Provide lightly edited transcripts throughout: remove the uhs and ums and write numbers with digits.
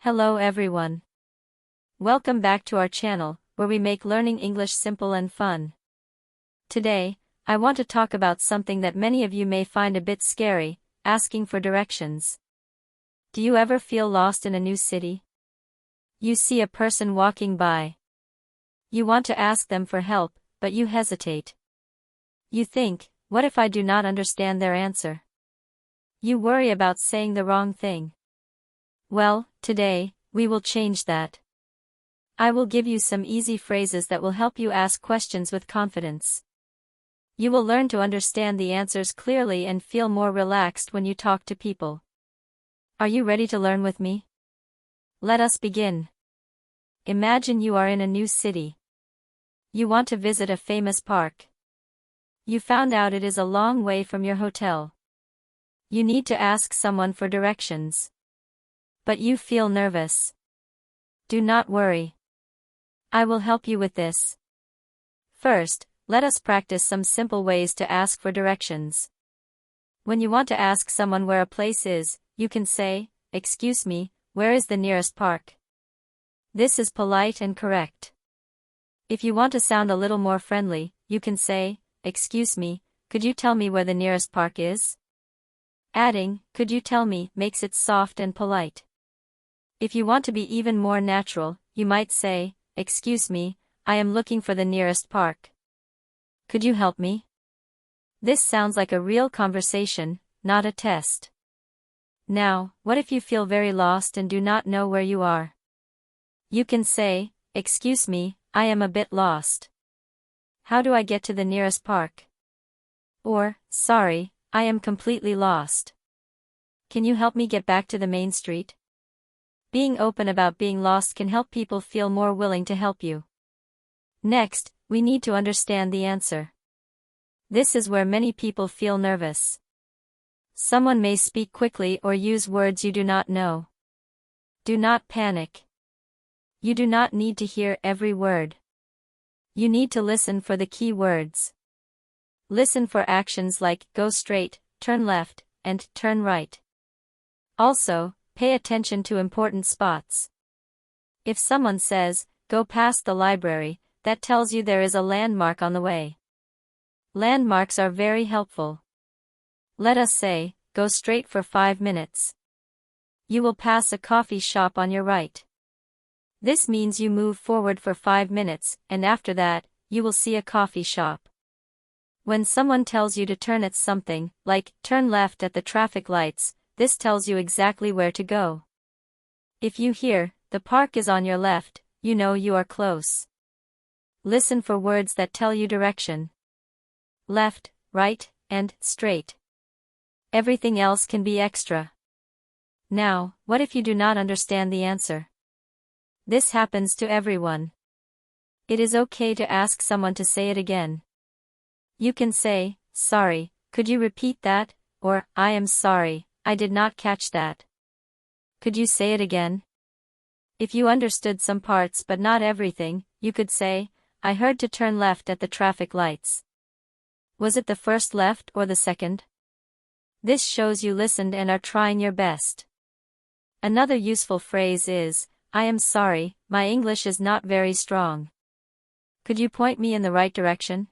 Hello everyone. Welcome back to our channel, where we make learning English simple and fun. Today, I want to talk about something that many of you may find a bit scary, asking for directions. Do you ever feel lost in a new city? You see a person walking by. You want to ask them for help, but you hesitate. You think, what if I do not understand their answer? You worry about saying the wrong thing. Well, today, we will change that. I will give you some easy phrases that will help you ask questions with confidence. You will learn to understand the answers clearly and feel more relaxed when you talk to people. Are you ready to learn with me? Let us begin. Imagine you are in a new city. You want to visit a famous park. You found out it is a long way from your hotel. You need to ask someone for directions. But you feel nervous. Do not worry. I will help you with this. First, let us practice some simple ways to ask for directions. When you want to ask someone where a place is, you can say, "Excuse me, where is the nearest park?" This is polite and correct. If you want to sound a little more friendly, you can say, "Excuse me, could you tell me where the nearest park is?" Adding, "Could you tell me," makes it soft and polite. If you want to be even more natural, you might say, "Excuse me, I am looking for the nearest park. Could you help me?" This sounds like a real conversation, not a test. Now, what if you feel very lost and do not know where you are? You can say, "Excuse me, I am a bit lost. How do I get to the nearest park?" Or, "Sorry, I am completely lost. Can you help me get back to the main street?" Being open about being lost can help people feel more willing to help you. Next, we need to understand the answer. This is where many people feel nervous. Someone may speak quickly or use words you do not know. Do not panic. You do not need to hear every word. You need to listen for the key words. Listen for actions like go straight, turn left, and turn right. Also, pay attention to important spots. If someone says, "Go past the library," that tells you there is a landmark on the way. Landmarks are very helpful. Let us say, "Go straight for 5 minutes. You will pass a coffee shop on your right." This means you move forward for 5 minutes, and after that, you will see a coffee shop. When someone tells you to turn at something, like, turn left at the traffic lights, this tells you exactly where to go. If you hear, "The park is on your left," you know you are close. Listen for words that tell you direction. Left, right, and straight. Everything else can be extra. Now, what if you do not understand the answer? This happens to everyone. It is okay to ask someone to say it again. You can say, "Sorry, could you repeat that?" Or, "I am sorry, I did not catch that. Could you say it again?" If you understood some parts but not everything, you could say, "I heard to turn left at the traffic lights. Was it the first left or the second?" This shows you listened and are trying your best. Another useful phrase is, "I am sorry, my English is not very strong. Could you point me in the right direction?"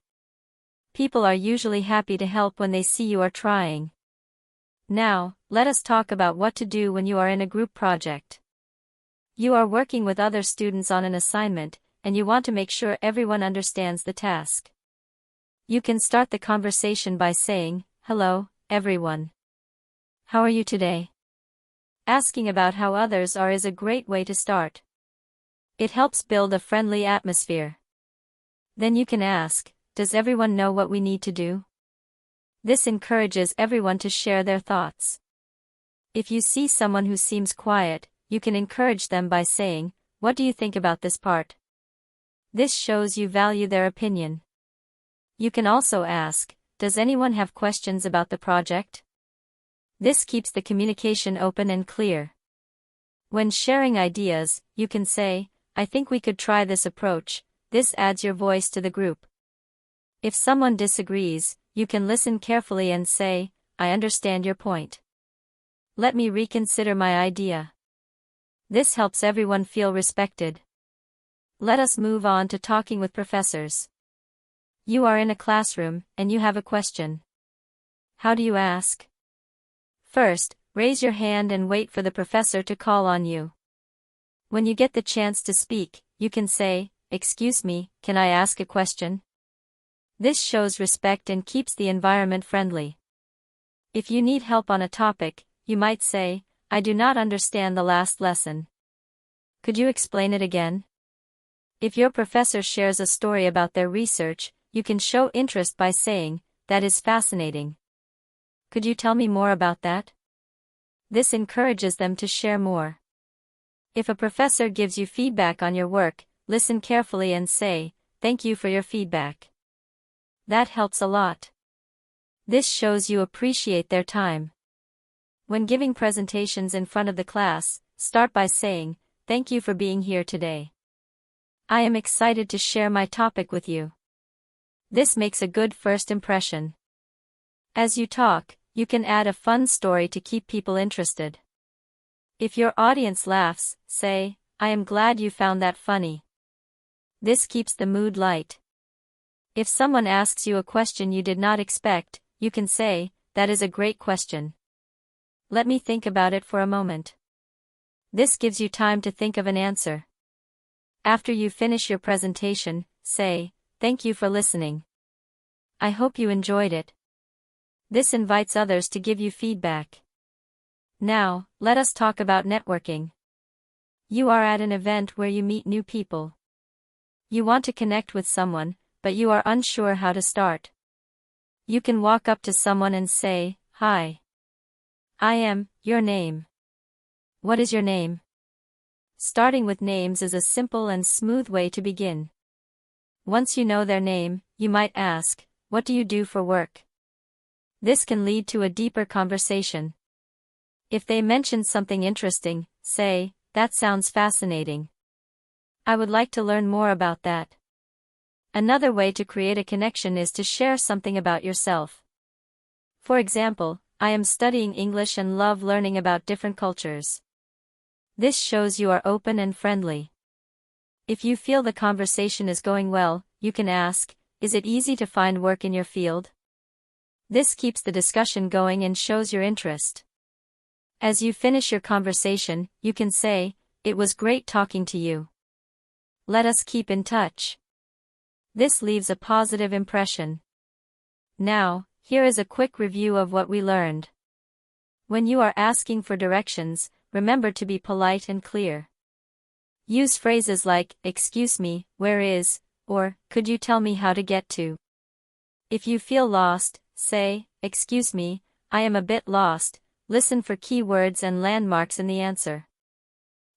People are usually happy to help when they see you are trying. Now, let us talk about what to do when you are in a group project. You are working with other students on an assignment, and you want to make sure everyone understands the task. You can start the conversation by saying, "Hello, everyone. How are you today?" Asking about how others are is a great way to start. It helps build a friendly atmosphere. Then you can ask, "Does everyone know what we need to do?" This encourages everyone to share their thoughts. If you see someone who seems quiet, you can encourage them by saying, "What do you think about this part?" This shows you value their opinion. You can also ask, "Does anyone have questions about the project?" This keeps the communication open and clear. When sharing ideas, you can say, "I think we could try this approach." This adds your voice to the group. If someone disagrees, you can listen carefully and say, "I understand your point. Let me reconsider my idea." This helps everyone feel respected. Let us move on to talking with professors. You are in a classroom, and you have a question. How do you ask? First, raise your hand and wait for the professor to call on you. When you get the chance to speak, you can say, "Excuse me, can I ask a question?" This shows respect and keeps the environment friendly. If you need help on a topic, you might say, "I do not understand the last lesson. Could you explain it again?" If your professor shares a story about their research, you can show interest by saying, "That is fascinating. Could you tell me more about that?" This encourages them to share more. If a professor gives you feedback on your work, listen carefully and say, "Thank you for your feedback." That helps a lot. This shows you appreciate their time. When giving presentations in front of the class, start by saying, "Thank you for being here today. I am excited to share my topic with you." This makes a good first impression. As you talk, you can add a fun story to keep people interested. If your audience laughs, say, "I am glad you found that funny." This keeps the mood light. If someone asks you a question you did not expect, you can say, "That is a great question. Let me think about it for a moment." This gives you time to think of an answer. After you finish your presentation, say, "Thank you for listening. I hope you enjoyed it." This invites others to give you feedback. Now, let us talk about networking. You are at an event where you meet new people. You want to connect with someone, but you are unsure how to start. You can walk up to someone and say, "Hi. I am, your name. What is your name?" Starting with names is a simple and smooth way to begin. Once you know their name, you might ask, "What do you do for work?" This can lead to a deeper conversation. If they mention something interesting, say, "That sounds fascinating. I would like to learn more about that." Another way to create a connection is to share something about yourself. For example, "I am studying English and love learning about different cultures." This shows you are open and friendly. If you feel the conversation is going well, you can ask, "Is it easy to find work in your field?" This keeps the discussion going and shows your interest. As you finish your conversation, you can say, "It was great talking to you. Let us keep in touch." This leaves a positive impression. Now, here is a quick review of what we learned. When you are asking for directions, remember to be polite and clear. Use phrases like, "Excuse me, where is," or, "Could you tell me how to get to?" If you feel lost, say, "Excuse me, I am a bit lost." Listen for keywords and landmarks in the answer.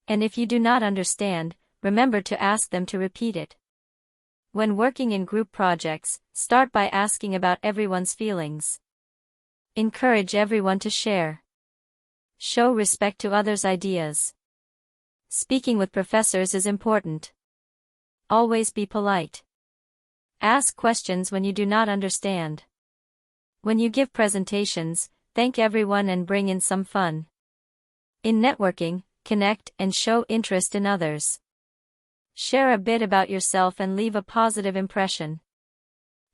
And if you do not understand, remember to ask them to repeat it. When working in group projects, start by asking about everyone's feelings. Encourage everyone to share. Show respect to others' ideas. Speaking with professors is important. Always be polite. Ask questions when you do not understand. When you give presentations, thank everyone and bring in some fun. In networking, connect and show interest in others. Share a bit about yourself and leave a positive impression.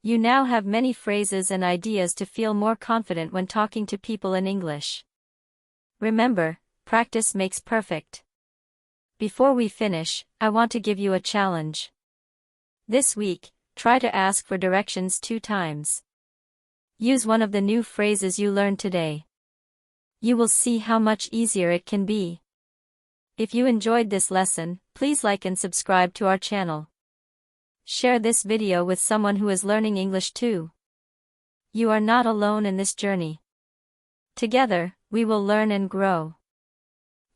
You now have many phrases and ideas to feel more confident when talking to people in English. Remember, practice makes perfect. Before we finish, I want to give you a challenge. This week, try to ask for directions 2 times. Use one of the new phrases you learned today. You will see how much easier it can be. If you enjoyed this lesson, please like and subscribe to our channel. Share this video with someone who is learning English too. You are not alone in this journey. Together, we will learn and grow.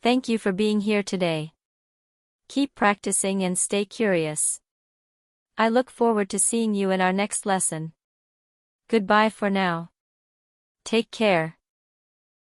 Thank you for being here today. Keep practicing and stay curious. I look forward to seeing you in our next lesson. Goodbye for now. Take care.